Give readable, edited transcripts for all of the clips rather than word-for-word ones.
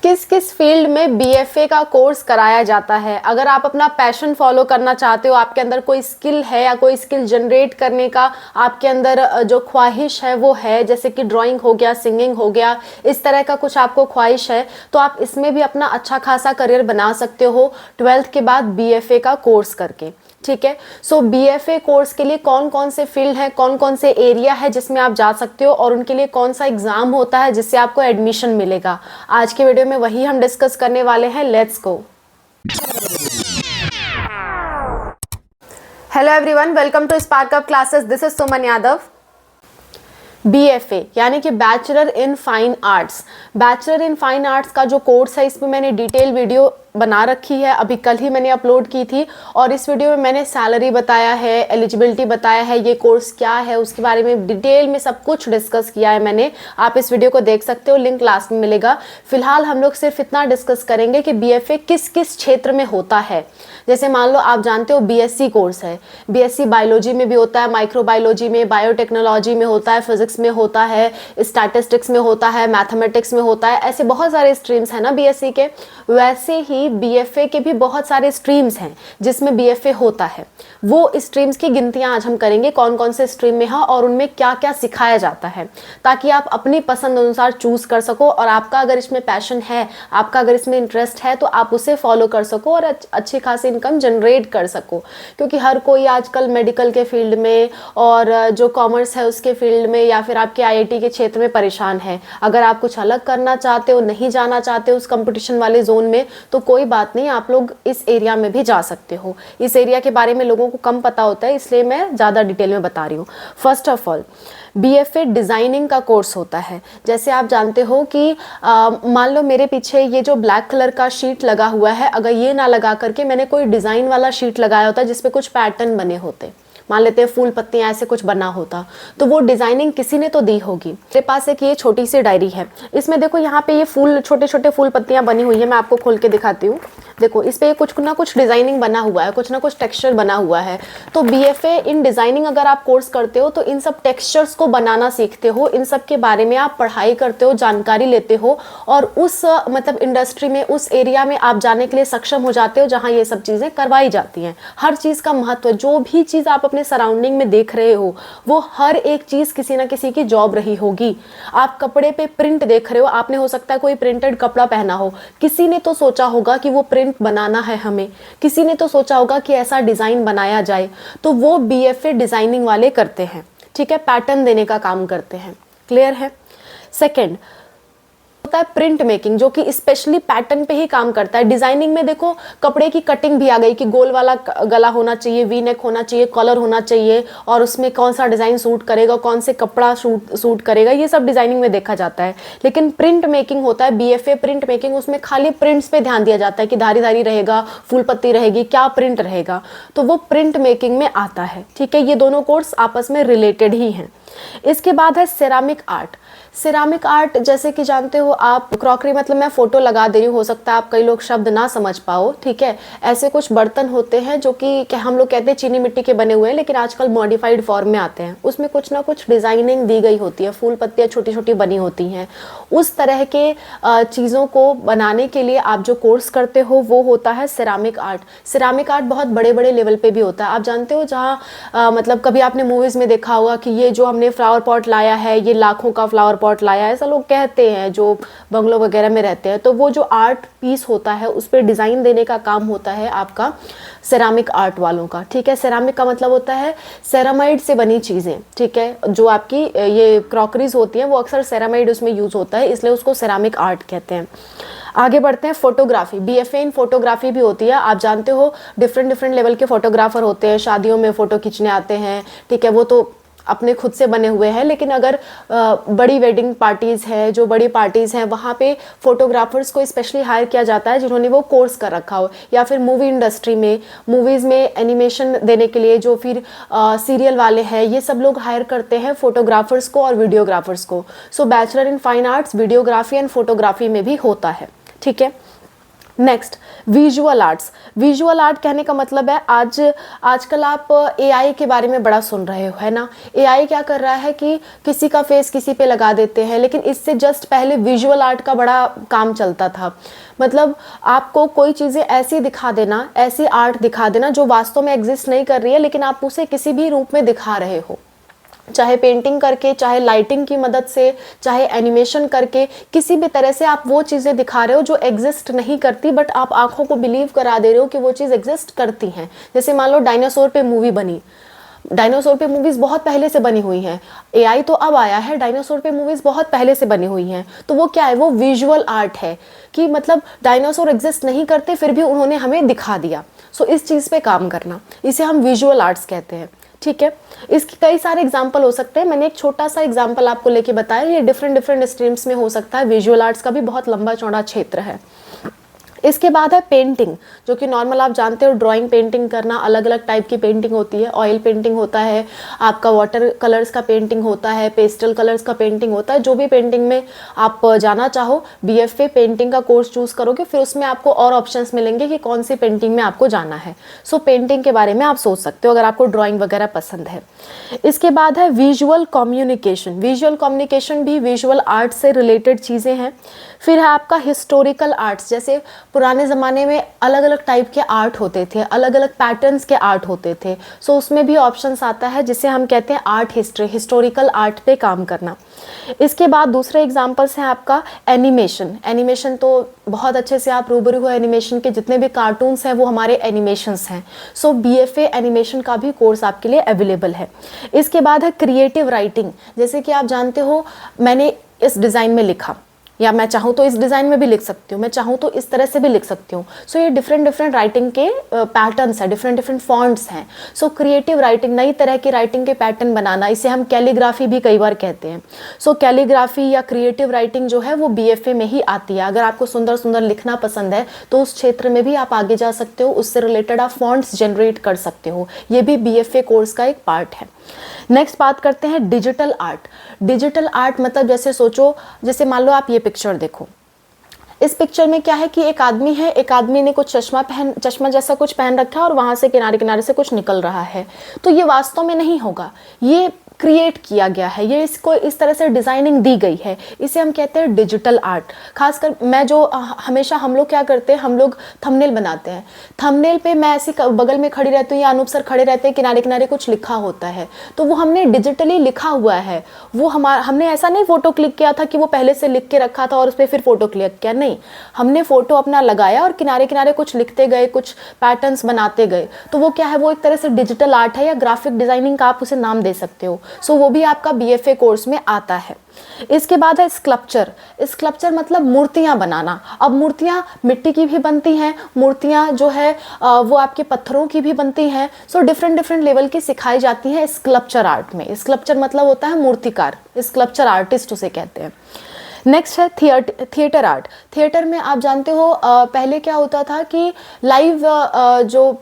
किस किस फील्ड में बीएफए का कोर्स कराया जाता है। अगर आप अपना पैशन फॉलो करना चाहते हो, आपके अंदर कोई स्किल है या कोई स्किल जनरेट करने का आपके अंदर जो ख्वाहिश है वो है, जैसे कि ड्राइंग हो गया, सिंगिंग हो गया, इस तरह का कुछ आपको ख्वाहिश है, तो आप इसमें भी अपना अच्छा खासा करियर बना सकते हो 12th के बाद बीएफए का कोर्स करके। ठीक है। सो बीएफए कोर्स के लिए कौन कौन से फील्ड है, कौन कौन से एरिया है जिसमें आप जा सकते हो और उनके लिए कौन सा एग्जाम होता है जिससे आपको एडमिशन मिलेगा, आज के वीडियो में वही हम डिस्कस करने वाले हैं। Let's go. Hello everyone, welcome to Spark Up classes. This is Suman Yadav. BFA यानी कि bachelor in fine arts. Bachelor in fine arts का जो कोर्स है, इसमें मैंने डिटेल वीडियो बना रखी है, अभी कल ही मैंने अपलोड की थी, और इस वीडियो में मैंने सैलरी बताया है, एलिजिबिलिटी बताया है, ये कोर्स क्या है उसके बारे में डिटेल में सब कुछ डिस्कस किया है मैंने। आप इस वीडियो को देख सकते हो, लिंक लास्ट में मिलेगा। फिलहाल हम लोग सिर्फ इतना डिस्कस करेंगे कि बीएफए किस किस क्षेत्र में होता है। जैसे मान लो आप जानते हो बीएससी कोर्स है, बीएससी बायोलॉजी में भी होता है, माइक्रोबायोलॉजी में, बायोटेक्नोलॉजी में होता है, फिजिक्स में होता है, स्टैटिस्टिक्स में होता है, मैथमेटिक्स में होता है, ऐसे बहुत सारे स्ट्रीम्स हैं ना बीएससी के। वैसे ही बीएफए के भी बहुत सारे स्ट्रीम्स हैं जिसमें बीएफए होता है। वो स्ट्रीम्स की गिनतियां आज हम करेंगे, कौन कौन से स्ट्रीम में है और उनमें क्या क्या सिखाया जाता है, ताकि आप अपनी पसंद अनुसार चूज कर सको और आपका अगर इसमें पैशन है, आपका अगर इसमें इंटरेस्ट है, तो आप उसे फॉलो कर सको और अच्छी खासी इनकम जनरेट कर सको। क्योंकि हर कोई आजकल मेडिकल के फील्ड में और जो कॉमर्स है उसके फील्ड में या फिर आपके आईआईटी के क्षेत्र में परेशान है। अगर आप कुछ अलग करना चाहते हो, नहीं जाना चाहते हो उस कंपटीशन वाले जोन में, तो कोई बात नहीं, आप लोग इस एरिया में भी जा सकते हो। इस एरिया के बारे में लोगों को कम पता होता है, इसलिए मैं ज़्यादा डिटेल में बता रही हूँ। First of all, BFA designing का कोर्स होता है। जैसे आप जानते हो कि मान लो मेरे पीछे ये जो ब्लैक कलर का शीट लगा हुआ है, अगर ये ना लगा करके मैंने कोई डिज़ाइन वाला शीट लगाया होता जिसपे कुछ पैटर्न बने होते, मान लेते हैं फूल पत्तियां, ऐसे कुछ बना होता, तो वो डिजाइनिंग किसी ने तो दी होगी। मेरे पास एक ये छोटी सी डायरी है, इसमें देखो यहाँ पे ये फूल, छोटे छोटे फूल पत्तियां बनी हुई है। मैं आपको खोल के दिखाती हूँ। देखो इस पे कुछ ना कुछ डिजाइनिंग बना हुआ है, कुछ ना कुछ टेक्सचर बना हुआ है। तो बीएफए इन डिजाइनिंग अगर आप कोर्स करते हो तो इन सब टेक्सचर्स को बनाना सीखते हो, इन सब के बारे में आप पढ़ाई करते हो, जानकारी लेते हो और उस मतलब इंडस्ट्री में, उस एरिया में आप जाने के लिए सक्षम हो जाते हो जहाँ ये सब चीज़ें करवाई जाती हैं। हर चीज़ का महत्व, जो भी चीज़ आप अपने सराउंडिंग में देख रहे हो, वो हर एक चीज़ किसी ना किसी की जॉब रही होगी। आप कपड़े पे प्रिंट देख रहे हो, आपने हो सकता है कोई प्रिंटेड कपड़ा पहना हो, किसी ने तो सोचा होगा कि वो प्रिंट बनाना है हमें, किसी ने तो सोचा होगा कि ऐसा डिजाइन बनाया जाए, तो वो बीएफए डिजाइनिंग वाले करते हैं। ठीक है, पैटर्न देने का काम करते हैं। क्लियर है। सेकंड होता है प्रिंट मेकिंग, जो कि स्पेशली पैटर्न पे ही काम करता है। डिजाइनिंग में देखो कपड़े की कटिंग भी आ गई कि गोल वाला गला होना चाहिए, वी नेक होना चाहिए, कॉलर होना चाहिए, और उसमें कौन सा डिजाइन सूट करेगा, कौन से कपड़ा सूट करेगा, ये सब डिजाइनिंग में देखा जाता है। लेकिन प्रिंट मेकिंग होता है बीएफए प्रिंट मेकिंग, उसमें खाली प्रिंट्स पे ध्यान दिया जाता है कि धारी धारी रहेगा, फूल पत्ती रहेगी, क्या प्रिंट रहेगा, तो वो प्रिंट मेकिंग में आता है। ठीक है, ये दोनों कोर्स आपस में रिलेटेड ही हैं। इसके बाद है सिरामिक आर्ट। सिरामिक आर्ट जैसे कि जानते हो आप, क्रॉकरी मतलब मैं फोटो लगा दे रही हूँ, हो सकता है आप कई लोग शब्द ना समझ पाओ। ठीक है, ऐसे कुछ बर्तन होते हैं जो कि हम लोग कहते हैं चीनी मिट्टी के बने हुए हैं, लेकिन आजकल मॉडिफाइड फॉर्म में आते हैं। उसमें कुछ ना कुछ डिजाइनिंग दी गई होती है, फूल पत्तियाँ छोटी छोटी बनी होती हैं। उस तरह के चीज़ों को बनाने के लिए आप जो कोर्स करते हो वो होता है सिरामिक आर्ट। सिरामिक आर्ट बहुत बड़े बड़े लेवल पे भी होता है। आप जानते हो जहाँ मतलब कभी आपने मूवीज़ में देखा होगा कि ये जो हमने फ्लावर पॉट लाया है, ये लाखों का फ्लावर पॉट लाया है, ऐसा लोग कहते हैं जो बंगलों वगैरह में रहते हैं। तो वो जो आर्ट पीस होता है उस पर डिज़ाइन देने का काम होता है आपका सेरामिक आर्ट वालों का। ठीक है, सेरामिक का मतलब होता है सेरामाइड से बनी चीज़ें। ठीक है, जो आपकी ये क्रॉकरीज होती हैं वो अक्सर सेरामाइड उसमें यूज़ होता है, इसलिए उसको सेरामिक आर्ट कहते हैं। आगे बढ़ते हैं, फोटोग्राफी। बीएफए इन फोटोग्राफी भी होती है। आप जानते हो डिफरेंट लेवल के फोटोग्राफर होते हैं, शादियों में फ़ोटो खींचने आते हैं। ठीक है, वो तो अपने खुद से बने हुए हैं, लेकिन अगर बड़ी वेडिंग पार्टीज़ है, जो बड़ी पार्टीज़ हैं, वहाँ पे फोटोग्राफर्स को स्पेशली हायर किया जाता है जिन्होंने वो कोर्स कर रखा हो। या फिर मूवी इंडस्ट्री में, मूवीज़ में एनिमेशन देने के लिए जो फिर सीरियल वाले हैं, ये सब लोग हायर करते हैं फोटोग्राफर्स को और वीडियोग्राफर्स को। So bachelor in fine arts videography and photography में भी होता है। ठीक है, next visual arts. Visual art कहने का मतलब है आजकल आप एआई के बारे में बड़ा सुन रहे हो, है ना। एआई क्या कर रहा है कि किसी का फेस किसी पे लगा देते हैं, लेकिन इससे जस्ट पहले विजुअल आर्ट का बड़ा काम चलता था। मतलब आपको कोई चीज़ें ऐसी दिखा देना, ऐसी आर्ट दिखा देना जो वास्तव में एग्जिस्ट नहीं कर रही है, लेकिन आप उसे किसी भी रूप में दिखा रहे हो, चाहे पेंटिंग करके, चाहे लाइटिंग की मदद से, चाहे एनिमेशन करके, किसी भी तरह से आप वो चीज़ें दिखा रहे हो जो एग्जिस्ट नहीं करती, बट आप आंखों को बिलीव करा दे रहे हो कि वो चीज़ एग्जिस्ट करती हैं। जैसे मान लो डायनासोर पे मूवी बनी, डायनासोर पे मूवीज़ बहुत पहले से बनी हुई हैं, एआई तो अब आया है, डायनासोर पे मूवीज़ बहुत पहले से बनी हुई हैं। तो वो क्या है, वो विजुअल आर्ट है कि मतलब डायनासोर एग्जिस्ट नहीं करते फिर भी उन्होंने हमें दिखा दिया। सो इस चीज़ पे काम करना, इसे हम विजुअल आर्ट्स कहते हैं। ठीक है, इसके कई सारे एग्जाम्पल हो सकते हैं, मैंने एक छोटा सा एग्जाम्पल आपको लेके बताया। ये डिफरेंट स्ट्रीम्स में हो सकता है, विजुअल आर्ट्स का भी बहुत लंबा चौड़ा क्षेत्र है। इसके बाद है पेंटिंग, जो कि नॉर्मल आप जानते हो, ड्राइंग पेंटिंग करना, अलग अलग टाइप की पेंटिंग होती है। ऑयल पेंटिंग होता है, आपका वाटर कलर्स का पेंटिंग होता है, पेस्टल कलर्स का पेंटिंग होता है। जो भी पेंटिंग में आप जाना चाहो, बीएफए पेंटिंग का कोर्स चूज़ करोगे, फिर उसमें आपको और ऑप्शंस मिलेंगे कि कौन सी पेंटिंग में आपको जाना है। सो पेंटिंग के बारे में आप सोच सकते हो अगर आपको ड्राइंग वगैरह पसंद है। इसके बाद है विजुअल कम्युनिकेशन। विजुअल कम्युनिकेशन भी विजुअल आर्ट से रिलेटेड चीज़ें हैं। फिर है आपका हिस्टोरिकल आर्ट्स, जैसे पुराने ज़माने में अलग अलग टाइप के आर्ट होते थे, अलग अलग पैटर्न्स के आर्ट होते थे। सो उसमें भी ऑप्शंस आता है जिसे हम कहते हैं आर्ट हिस्ट्री, हिस्टोरिकल आर्ट पे काम करना। इसके बाद दूसरे एग्जांपल्स हैं आपका एनिमेशन। एनिमेशन तो बहुत अच्छे से आप रूबरू हो, एनिमेशन के जितने भी कार्टून्स हैं वो हमारे एनिमेशंस हैं। सो बीएफए एनिमेशन का भी कोर्स आपके लिए अवेलेबल है। इसके बाद है क्रिएटिव राइटिंग, जैसे कि आप जानते हो मैंने इस डिज़ाइन में लिखा, या मैं चाहूँ तो इस डिज़ाइन में भी लिख सकती हूँ, मैं चाहूँ तो इस तरह से भी लिख सकती हूँ। सो ये डिफरेंट राइटिंग के पैटर्न्स हैं, डिफरेंट फॉन्ट्स हैं। सो क्रिएटिव राइटिंग, नई तरह की राइटिंग के पैटर्न बनाना, इसे हम कैलीग्राफी भी कई बार कहते हैं। सो कैलीग्राफी या क्रिएटिव राइटिंग जो है वो बीएफए में ही आती है। अगर आपको सुंदर सुंदर लिखना पसंद है तो उस क्षेत्र में भी आप आगे जा सकते हो, उससे रिलेटेड आप फॉन्ट्स जनरेट कर सकते हो। ये भी बीएफए कोर्स का एक पार्ट है। नेक्स्ट बात करते हैं डिजिटल आर्ट। डिजिटल आर्ट मतलब जैसे सोचो, जैसे मान लो आप ये पिक्चर देखो, इस पिक्चर में क्या है कि एक आदमी है, एक आदमी ने कुछ चश्मा जैसा कुछ पहन रखा है और वहां से किनारे किनारे से कुछ निकल रहा है। तो ये वास्तव में नहीं होगा, ये क्रिएट किया गया है, ये इसको इस तरह से डिज़ाइनिंग दी गई है, इसे हम कहते हैं डिजिटल आर्ट। खासकर मैं जो हमेशा हम लोग क्या करते हैं, हम लोग थंबनेल बनाते हैं, थंबनेल पे मैं ऐसी बगल में खड़ी रहती हूँ या अनूप सर खड़े रहते हैं, किनारे किनारे कुछ लिखा होता है, तो वो हमने डिजिटली लिखा हुआ है। वो हमने ऐसा नहीं फ़ोटो क्लिक किया था कि वो पहले से लिख के रखा था और उस पर फिर फ़ोटो क्लिक किया, नहीं, हमने फ़ोटो अपना लगाया और किनारे किनारे कुछ लिखते गए, कुछ पैटर्न्स बनाते गए। तो वो क्या है, वो एक तरह से डिजिटल आर्ट है या ग्राफिक डिज़ाइनिंग का आप उसे नाम दे सकते हो। सो वो भी आपका बीएफए कोर्स में आता है। इसके बाद है स्कल्पचर। स्कल्पचर मतलब मूर्तियां बनाना। अब मूर्तियां मिट्टी की भी बनती हैं, मूर्तियां जो है वो आपके पत्थरों की भी बनती हैं। सो डिफरेंट लेवल की सिखाई जाती हैं स्कल्पचर आर्ट में। स्कल्पचर मतलब होता है मूर्तिकार, स्कल्पचर आर्टिस्ट उसे कहते हैं। नेक्स्ट है थिएटर आर्ट। थिएटर में आप जानते हो पहले क्या होता था कि लाइव जो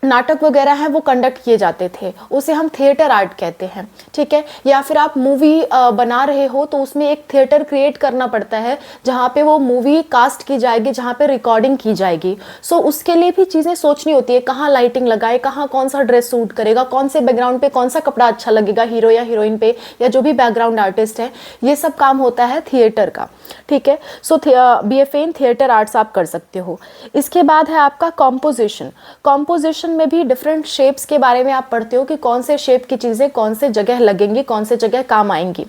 नाटक वगैरह हैं वो कंडक्ट किए जाते थे, उसे हम थिएटर आर्ट कहते हैं। ठीक है, या फिर आप मूवी बना रहे हो तो उसमें एक थिएटर क्रिएट करना पड़ता है जहाँ पे वो मूवी कास्ट की जाएगी, जहाँ पे रिकॉर्डिंग की जाएगी। सो उसके लिए भी चीज़ें सोचनी होती है, कहाँ लाइटिंग लगाए, कहाँ कौन सा ड्रेस सूट करेगा, कौन से बैकग्राउंड पे कौन सा कपड़ा अच्छा लगेगा हीरो या हीरोइन पे, या जो भी बैकग्राउंड आर्टिस्ट है, ये सब काम होता है थिएटर का। ठीक है, सो बीएफए इन थिएटर आर्ट्स आप कर सकते हो। इसके बाद है आपका कॉम्पोजिशन। कॉम्पोजिशन में भी डिफरेंट शेप्स के बारे में आप पढ़ते हो कि कौन से शेप की चीज़ें कौन से जगह लगेंगी, कौन से जगह काम आएंगी।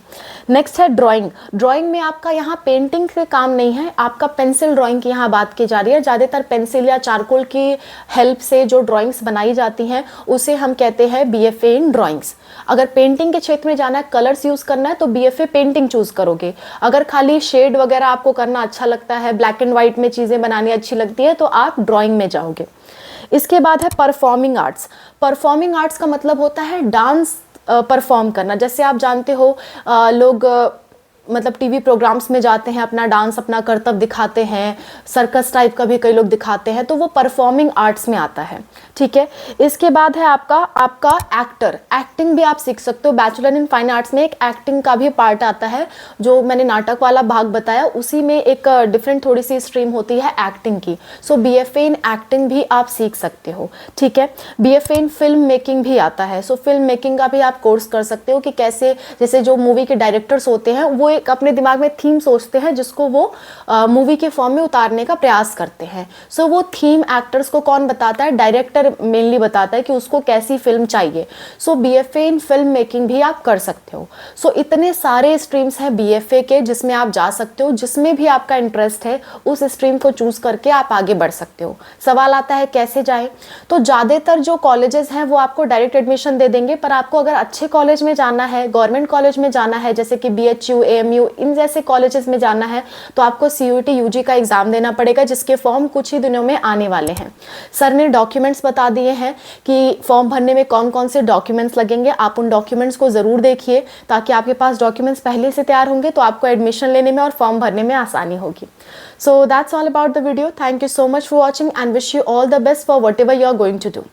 नेक्स्ट है ड्राइंग। ड्राइंग में आपका यहाँ पेंटिंग के काम नहीं है, आपका पेंसिल ड्राइंग की यहाँ बात की जा रही है। ज़्यादातर पेंसिल या चारकोल की हेल्प से जो ड्राइंग्स बनाई जाती हैं उसे हम कहते हैं बीएफए इन ड्राइंग्स। अगर पेंटिंग के क्षेत्र में जाना है, कलर्स यूज़ करना है, तो बीएफए पेंटिंग चूज़ करोगे। अगर खाली शेड वगैरह आपको करना अच्छा लगता है, ब्लैक एंड वाइट में चीज़ें बनानी अच्छी लगती है, तो आप ड्राइंग में जाओगे। इसके बाद है परफॉर्मिंग आर्ट्स। परफॉर्मिंग आर्ट्स का मतलब होता है डांस परफॉर्म करना। जैसे आप जानते हो लोग मतलब टीवी प्रोग्राम्स में जाते हैं, अपना डांस, अपना करतब दिखाते हैं, सर्कस टाइप का भी कई लोग दिखाते हैं, तो वो परफॉर्मिंग आर्ट्स में आता है। ठीक है, इसके बाद है आपका एक्टर। एक्टिंग भी आप सीख सकते हो। बैचलर इन फाइन आर्ट्स में एक एक्टिंग का भी पार्ट आता है, जो मैंने नाटक वाला भाग बताया, उसी में एक डिफरेंट थोड़ी सी स्ट्रीम होती है एक्टिंग की। सो BFA इन एक्टिंग भी आप सीख सकते हो। ठीक है, BFA इन फिल्म मेकिंग भी आता है। सो फिल्म मेकिंग का भी आप कोर्स कर सकते हो कि कैसे, जैसे जो मूवी के डायरेक्टर्स होते हैं वो एक अपने दिमाग में थीम सोचते हैं जिसको वो मूवी के फॉर्म में उतारने का प्रयास करते हैं। सो वो थीम एक्टर्स को कौन बताता है? डायरेक्टर मेनली बताता है कि उसको कैसी फिल्म चाहिए। सो BFA इन फिल्म मेकिंग भी आप कर सकते हो। सो इतने सारे स्ट्रीम्स हैं BFA के जिसमें आप जा सकते हो। जिसमें भी आपका इंटरेस्ट है उस स्ट्रीम को चूज करके आप आगे बढ़ सकते हो। सवाल आता है कैसे जाएं? तो ज़्यादातर जो कॉलेजेस हैं वो आपको डायरेक्ट एडमिशन दे देंगे, पर आपको अगर अच्छे कॉलेज में जाना है, गवर्नमेंट कॉलेज में जाना है, जैसे कि BHU, AMU, इन जैसे कॉलेजेस में जाना है, तो आपको CUET UG का एग्जाम देना पड़ेगा, जिसके फॉर्म कुछ ही दिनों में आने वाले हैं। सर ने डॉक्यूमेंट्स बता दिए हैं कि फॉर्म भरने में कौन कौन से डॉक्यूमेंट्स लगेंगे। आप उन डॉक्यूमेंट्स को ज़रूर देखिए, ताकि आपके पास डॉक्यूमेंट्स पहले से तैयार होंगे तो आपको एडमिशन लेने में और फॉर्म भरने में आसानी होगी। So that's all about the video. Thank you so much for watching and wish you all the best for whatever you are going to do.